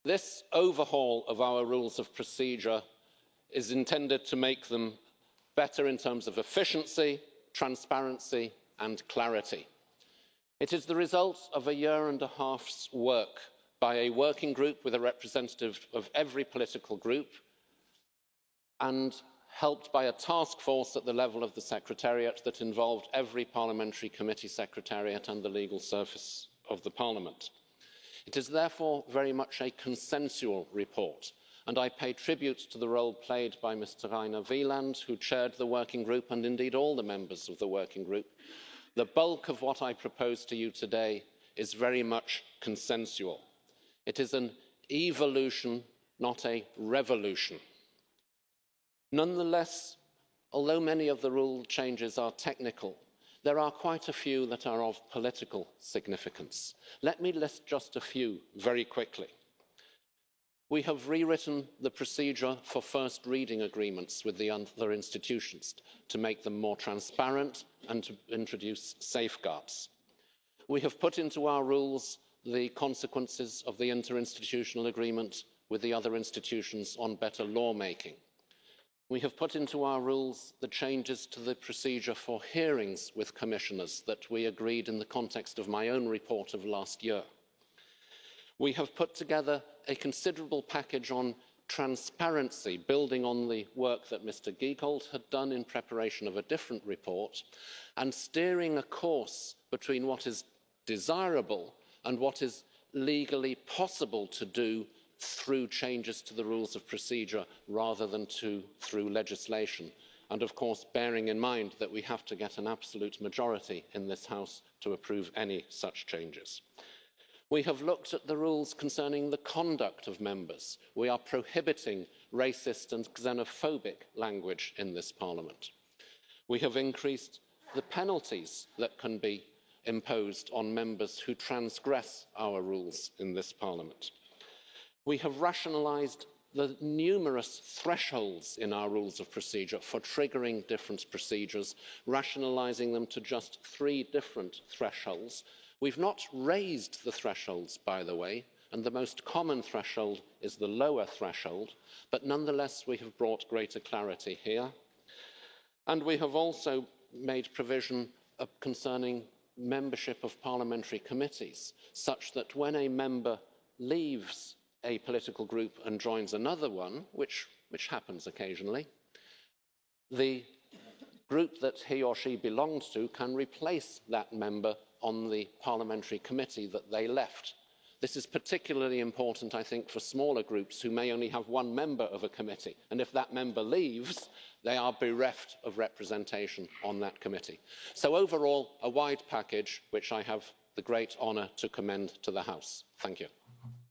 This overhaul of our rules of procedure is intended to make them better in terms of efficiency, transparency and clarity. It is the result of a year and a half's work by a working group with a representative of every political group and helped by a task force at the level of the Secretariat that involved every parliamentary committee secretariat and the legal service of the Parliament. It is therefore very much a consensual report, and I pay tribute to the role played by Mr. Rainer Wieland, who chaired the working group, and indeed all the members of the working group. The bulk of what I propose to you today is very much consensual. It is an evolution, not a revolution. Nonetheless, although many of the rule changes are technical, there are quite a few that are of political significance. Let me list just a few very quickly. We have rewritten the procedure for first reading agreements with the other institutions to make them more transparent and to introduce safeguards. We have put into our rules the consequences of the interinstitutional agreement with the other institutions on better lawmaking. We have put into our rules the changes to the procedure for hearings with commissioners that we agreed in the context of my own report of last year. We have put together a considerable package on transparency, building on the work that Mr. Giegold had done in preparation of a different report, and steering a course between what is desirable and what is legally possible to do through changes to the rules of procedure rather than through legislation. And of course, bearing in mind that we have to get an absolute majority in this House to approve any such changes. We have looked at the rules concerning the conduct of members. We are prohibiting racist and xenophobic language in this Parliament. We have increased the penalties that can be imposed on members who transgress our rules in this Parliament. We have rationalised the numerous thresholds in our rules of procedure for triggering different procedures, rationalising them to just 3 different thresholds. We've not raised the thresholds, by the way, and the most common threshold is the lower threshold, but nonetheless we have brought greater clarity here. And we have also made provision concerning membership of parliamentary committees, such that when a member leaves a political group and joins another one, which happens occasionally, the group that he or she belongs to can replace that member on the parliamentary committee that they left. This is particularly important, I think, for smaller groups who may only have one member of a committee, and if that member leaves, they are bereft of representation on that committee. So overall, a wide package which I have the great honour to commend to the House. Thank you.